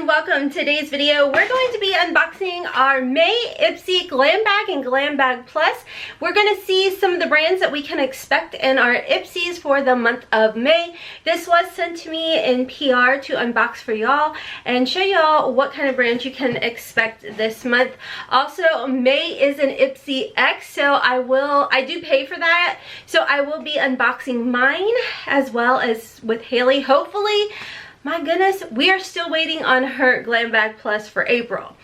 and welcome to today's video. We're going to be unboxing our May Ipsy Glam Bag and Glam Bag Plus. We're going to see some of the brands that we can expect in our Ipsys for the month of May. This was sent to me in PR to unbox for y'all and show y'all what kind of brands you can expect this month. Also, May is an Ipsy X, so I do pay for that, so I will be unboxing mine as well as with HAILEY, hopefully. My goodness, we are still waiting on her Glam Bag Plus for April.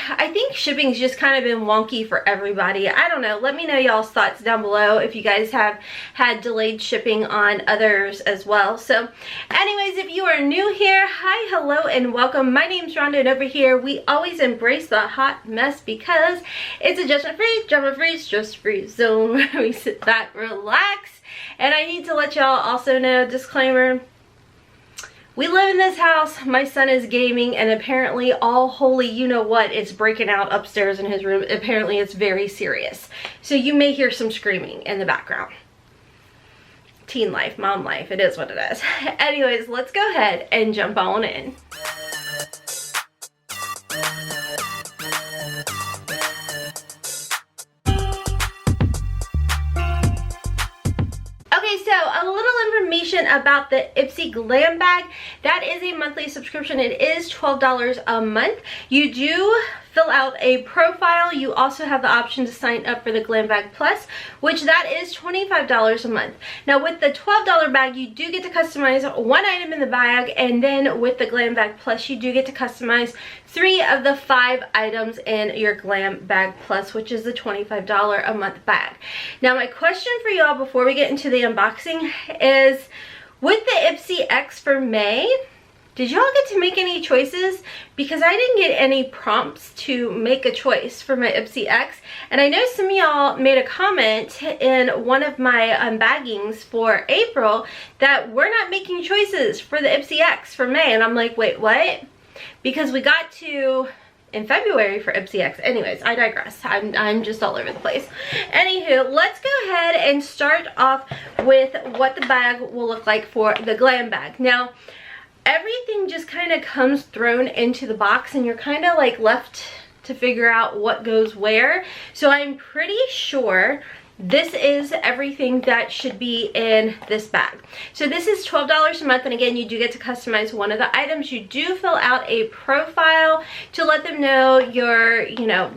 I think shipping's just kind of been wonky for everybody. I don't know. Let me know y'all's thoughts down below if you guys have had delayed shipping on others as well. So anyways, if you are new here, hi, hello, and welcome. My name's Rhonda, and over here we always embrace the hot mess because it's a judgment-free, drama-free, stress-free zone where we sit back, relax. And I need to let y'all also know, disclaimer, we live in this house, my son is gaming, and apparently all holy you-know-what is breaking out upstairs in his room. Apparently it's very serious. So you may hear some screaming in the background. Teen life, mom life, it is what it is. Anyways, let's go ahead and jump on in. So a little information about the Ipsy Glam Bag. That is a monthly subscription. It is $12 a month. You do fill out a profile. You also have the option to sign up for the Glam Bag Plus, which that is $25 a month. Now with the $12 bag, you do get to customize one item in the bag, and then with the Glam Bag Plus, you do get to customize 3 of the 5 ipsy in your Glam Bag Plus, which is the $25 a month bag. Now my question for y'all before we get into the unboxing is, with the Ipsy X for May, did y'all get to make any choices? Because I didn't get any prompts to make a choice for my Ipsy X. And I know some of y'all made a comment in one of my unbaggings for April that we're not making choices for the Ipsy X for May. And I'm like, wait, what? Because we got to in February for Ipsy X. Anyways, I digress. I'm just all over the place. Anywho, let's go ahead and start off with what the bag will look like for the Glam Bag. Now, everything just kind of comes thrown into the box and you're kind of like left to figure out what goes where. So I'm pretty sure this is everything that should be in this bag. So this is $12 a month, and again, you do get to customize one of the items. You do fill out a profile to let them know your,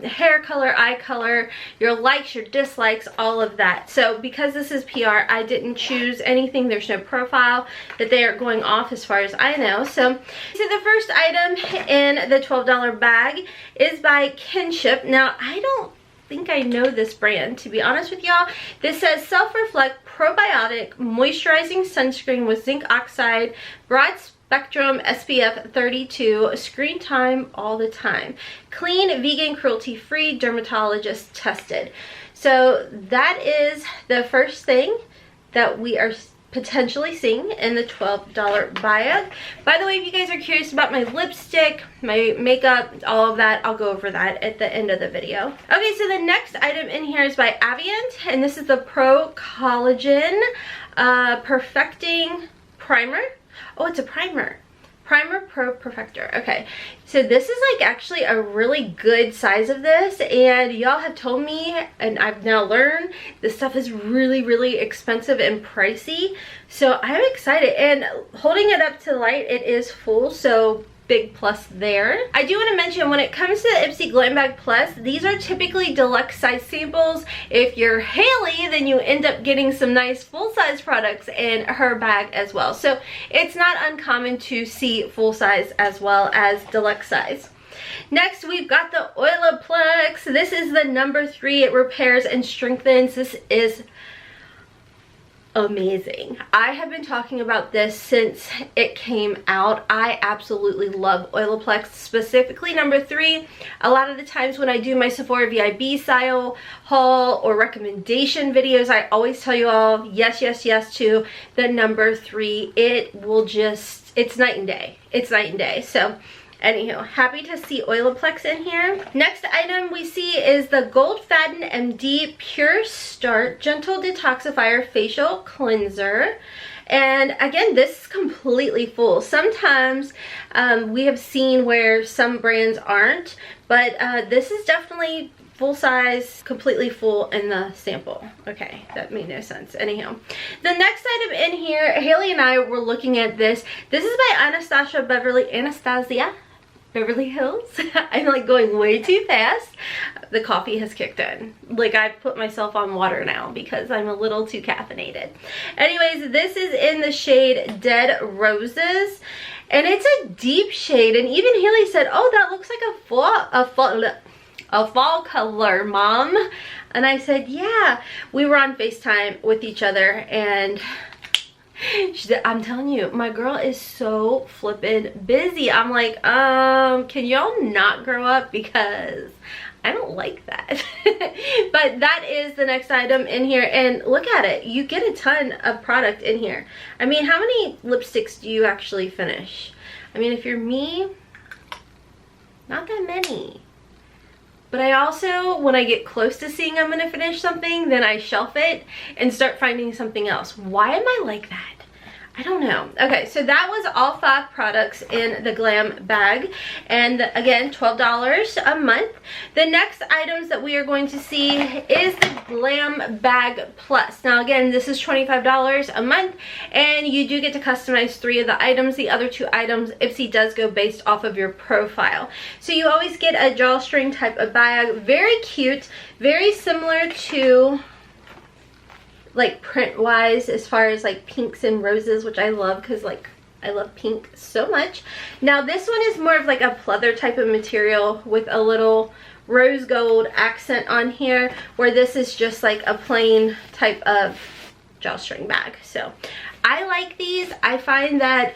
hair color, eye color, your likes, your dislikes, all of that. So because this is PR, I didn't choose anything. There's no profile that they are going off as far as I know. So the first item in the $12 bag is by Kinship. Now, I don't think I know this brand, to be honest with y'all. This says Self-Reflect Probiotic Moisturizing Sunscreen with Zinc Oxide, Broad Spectrum SPF 32, Screen Time All the Time, Clean, Vegan, Cruelty-Free, Dermatologist Tested. So that is the first thing that we are potentially seeing in the $12 bag. By the way, if you guys are curious about my lipstick, my makeup, all of that, I'll go over that at the end of the video. Okay, so the next item in here is by Avient, and this is the Pro Collagen Perfecting Primer. Oh, it's a primer. Primer Pro Perfector. Okay, so this is like actually a really good size of this, and y'all have told me, and I've now learned, this stuff is really, really expensive and pricey. So I'm excited, and holding it up to the light, it is full, so big plus there. I do want to mention, when it comes to the Ipsy Glam Bag Plus, these are typically deluxe size samples. If you're HAILEY, then you end up getting some nice full-size products in her bag as well. So it's not uncommon to see full size as well as deluxe size. Next, we've got the Olaplex. This is the number 3. It repairs and strengthens. This is amazing. I have been talking about this since it came out. I absolutely love Olaplex, specifically number 3. A lot of the times when I do my Sephora VIB style haul or recommendation videos, I always tell you all yes, yes, yes to the number 3. It will just, it's night and day. It's night and day. So Anywho, happy to see Olaplex in here. Next item we see is the Gold Faden MD Pure Start Gentle Detoxifier Facial Cleanser. And again, this is completely full. Sometimes we have seen where some brands aren't, but this is definitely full size, completely full in the sample. Okay, that made no sense. Anyhow, the next item in here, Haley and I were looking at this. This is by Anastasia Beverly Hills. I'm like going way too fast. The coffee has kicked in. Like, I've put myself on water now because I'm a little too caffeinated. Anyways, this is in the shade Dead Roses, and it's a deep shade. And even Haley said, "Oh, that looks like a fall color, Mom." And I said, "Yeah." We were on FaceTime with each other, and she said, "I'm telling you, my girl is so flippin' busy." I'm like, can y'all not grow up? Because I don't like that. But that is the next item in here, and look at it. You get a ton of product in here. I mean, how many lipsticks do you actually finish? I mean, if you're me, not that many. But I also, when I get close to seeing I'm gonna finish something, then I shelf it and start finding something else. Why am I like that? I don't know. Okay, so that was all 5 products in the Glam bag. And again, $12 a month. The next items that we are going to see is the GlamBag Plus. Now again, this is $25 a month, and you do get to customize 3 of the items. The other 2 items, Ipsy does go based off of your profile. So you always get a drawstring type of bag. Very cute, very similar to, like, print wise, as far as like pinks and roses, which I love because like I love pink so much. Now this one is more of like a pleather type of material with a little rose gold accent on here, where this is just like a plain type of drawstring bag. So I like these. I find that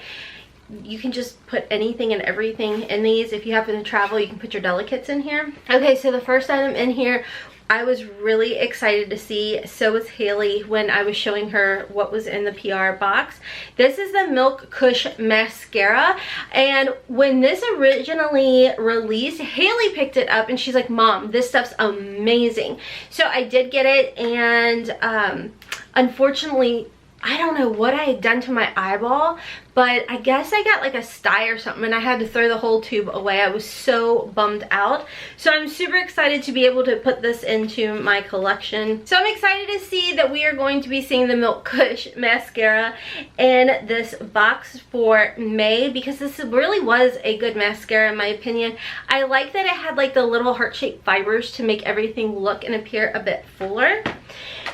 you can just put anything and everything in these. If you happen to travel, you can put your delicates in here. Okay, so the first item in here I was really excited to see. So was Haley when I was showing her what was in the PR box. This is the Milk Kush mascara, and when this originally released, Haley picked it up and she's like, "Mom, this stuff's amazing." So I did get it, and unfortunately, I don't know what I had done to my eyeball, but I guess I got like a sty or something and I had to throw the whole tube away. I was so bummed out. So I'm super excited to be able to put this into my collection. So I'm excited to see that we are going to be seeing the Milk Kush mascara in this box for May, because this really was a good mascara in my opinion. I like that it had like the little heart-shaped fibers to make everything look and appear a bit fuller.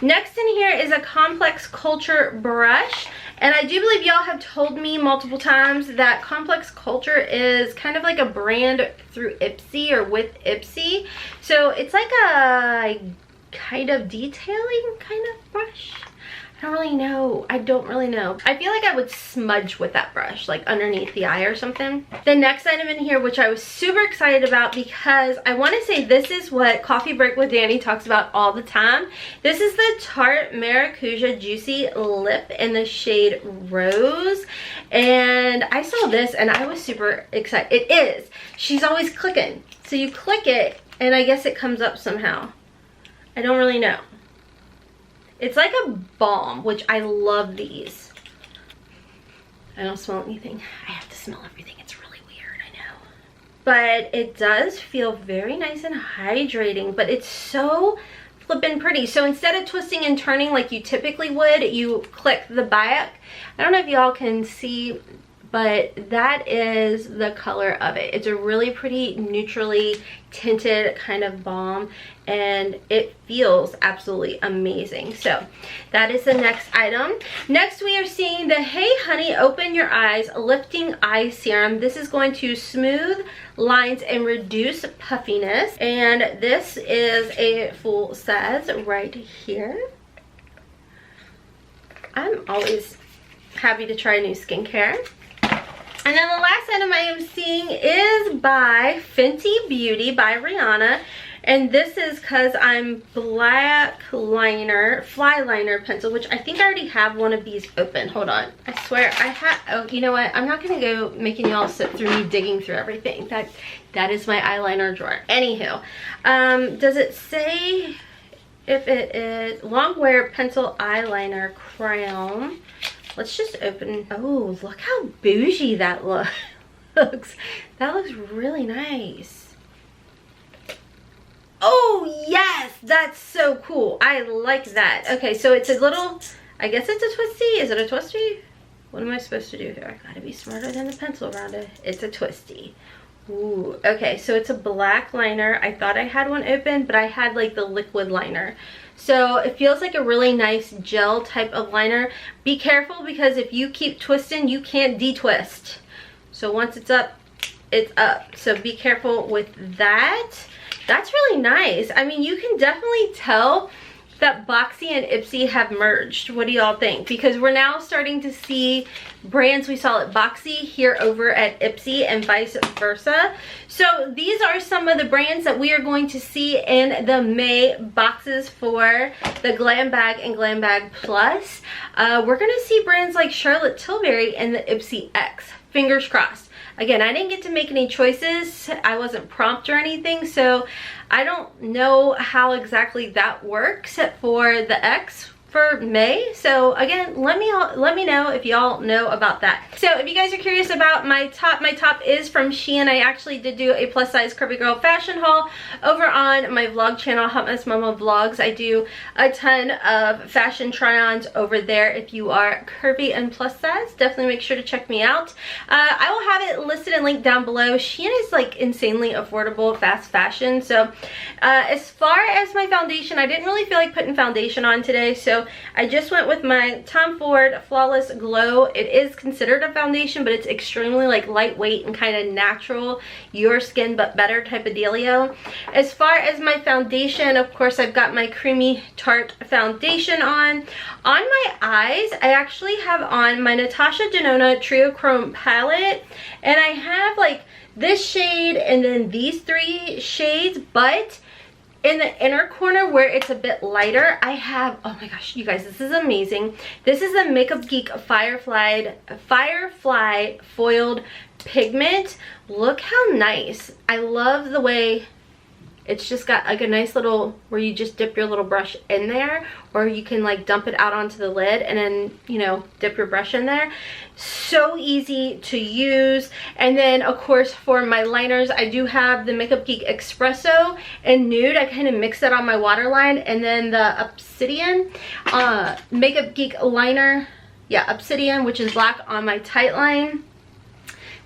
Next in here is a Complex Culture brush, and I do believe y'all have told me multiple times that Complex Culture is kind of like a brand through Ipsy or with Ipsy. So it's like a kind of detailing kind of brush. I don't really know. I don't really know. I feel like I would smudge with that brush, like underneath the eye or something. The next item in here, which I was super excited about because I want to say this is what Coffee Break with Danny talks about all the time. This is the Tarte Maracuja Juicy Lip in the shade Rose. And I saw this and I was super excited. It is. She's always clicking. So you click it and I guess it comes up somehow. I don't really know. It's like a balm, which I love these. I don't smell anything. I have to smell everything. It's really weird, I know. But it does feel very nice and hydrating, but it's so flippin' pretty. So instead of twisting and turning like you typically would, you click the back. I don't know if y'all can see, but that is the color of it. It's a really pretty neutrally tinted kind of balm, and it feels absolutely amazing. So that is the next item. Next we are seeing the Hey Honey Open Your Eyes Lifting Eye Serum. This is going to smooth lines and reduce puffiness, and this is a full size right here. I'm always happy to try new skincare. And then the last item I am seeing is by Fenty Beauty by Rihanna. And this is because I'm black liner, fly liner pencil, which I think I already have one of these open. Hold on. I swear I have. Oh, you know what? I'm not going to go making y'all sit through me digging through everything. That is my eyeliner drawer. Anywho, does it say if it is Longwear Pencil Eyeliner Crown? let's just open. Oh, look how bougie that looks. That looks really nice. Oh yes, that's so cool. I like that. Okay, so it's a little, I guess it's a twisty. Is it a twisty? What am I supposed to do here? Gotta be smarter than the pencil around it. It's a twisty. Ooh, okay, so it's a black liner. I thought I had one open, but I had like the liquid liner. So it feels like a really nice gel type of liner. Be careful, because if you keep twisting, you can't de-twist. So once it's up, it's up. So be careful with that. That's really nice. I mean, you can definitely tell that Boxy and Ipsy have merged. What do y'all think? Because we're now starting to see brands we saw at Boxy here over at Ipsy and vice versa. So these are some of the brands that we are going to see in the May boxes for the Glam Bag and Glam Bag Plus. We're gonna see brands like Charlotte Tilbury and the Ipsy X. Fingers crossed. Again, I didn't get to make any choices. I wasn't prompted or anything, so I don't know how exactly that works for the X for May. So again, let me know if y'all know about that. So if you guys are curious about my top is from Shein. I actually did do a plus size curvy girl fashion haul over on my vlog channel, Hot Mess Mama Vlogs. I do a ton of fashion try-ons over there. If you are curvy and plus size, definitely make sure to check me out. I will have it listed and linked down below. Shein is like insanely affordable fast fashion. So as far as my foundation, I didn't really feel like putting foundation on today, so I just went with my Tom Ford Flawless Glow. It is considered a foundation, but it's extremely like lightweight and kind of natural, your skin but better type of dealio. As far as my foundation, of course, I've got my Creamy Tarte foundation on. On my eyes, I actually have on my Natasha Denona Trio Chrome palette, and I have like this shade and then these three shades, but in the inner corner where it's a bit lighter, I have, oh my gosh, you guys, this is amazing. This is the Makeup Geek Firefly Foiled Pigment. Look how nice. I love the way it's just got like a nice little, where you just dip your little brush in there, or you can like dump it out onto the lid and then, you know, dip your brush in there. So easy to use. And then of course for my liners, I do have the Makeup Geek Espresso and Nude. I kind of mix it on my waterline, and then the Obsidian Makeup Geek liner, yeah, Obsidian, which is black, on my tight line.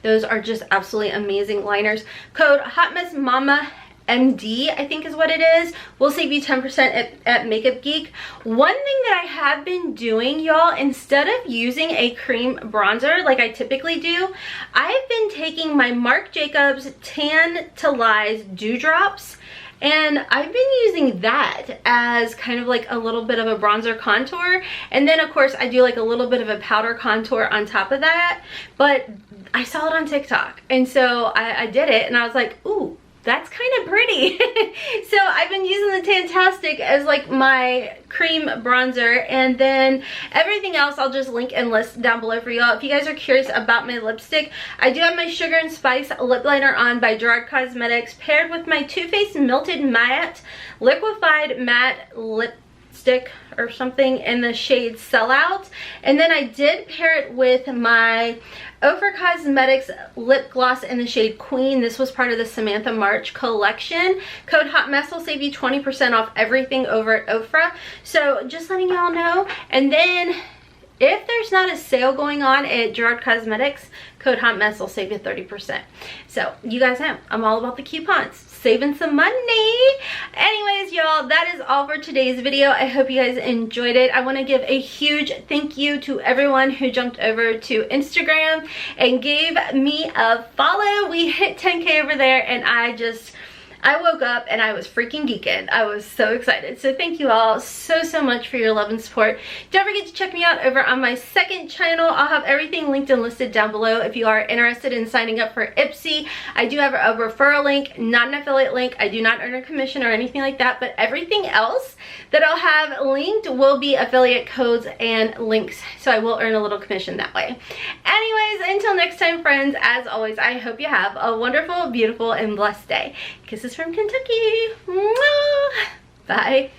Those are just absolutely amazing liners. Code HOTMESSMOMMAMD, I think is what it is, will save you 10% at Makeup Geek. One thing that I have been doing, y'all, instead of using a cream bronzer like I typically do, I've been taking my Marc Jacobs Tantalize Dewdrops, and I've been using that as kind of like a little bit of a bronzer contour. And then of course I do like a little bit of a powder contour on top of that. But I saw it on TikTok, and so I did it, and I was like, ooh, that's kind of pretty. So I've been using the Tantastic as like my cream bronzer, and then everything else I'll just link and list down below for y'all. If you guys are curious about my lipstick, I do have my Sugar and Spice lip liner on by Gerard Cosmetics, paired with my Too Faced Melted Matte Liquefied Matte Lipstick or something in the shade Sellout. And then I did pair it with my Ofra Cosmetics lip gloss in the shade Queen. This was part of the Samantha March collection. Code HOTMESS will save you 20% off everything over at Ofra. So just letting y'all know. And then if there's not a sale going on at Gerard Cosmetics, code HOTMESS will save you 30%. So you guys know, I'm all about the coupons, saving some money. Anyways, y'all, that is all for today's video. I hope you guys enjoyed it. I want to give a huge thank you to everyone who jumped over to Instagram and gave me a follow. We hit 10K over there, and I woke up and I was freaking geeking. I was so excited. So thank you all so much for your love and support. Don't forget to check me out over on my second channel. I'll have everything linked and listed down below if you are interested in signing up for Ipsy. I do have a referral link, not an affiliate link. I do not earn a commission or anything like that, but everything else that I'll have linked will be affiliate codes and links, so I will earn a little commission that way. Anyways, until next time, friends, as always, I hope you have a wonderful, beautiful, and blessed day. Kisses from Kentucky. Mwah! Bye.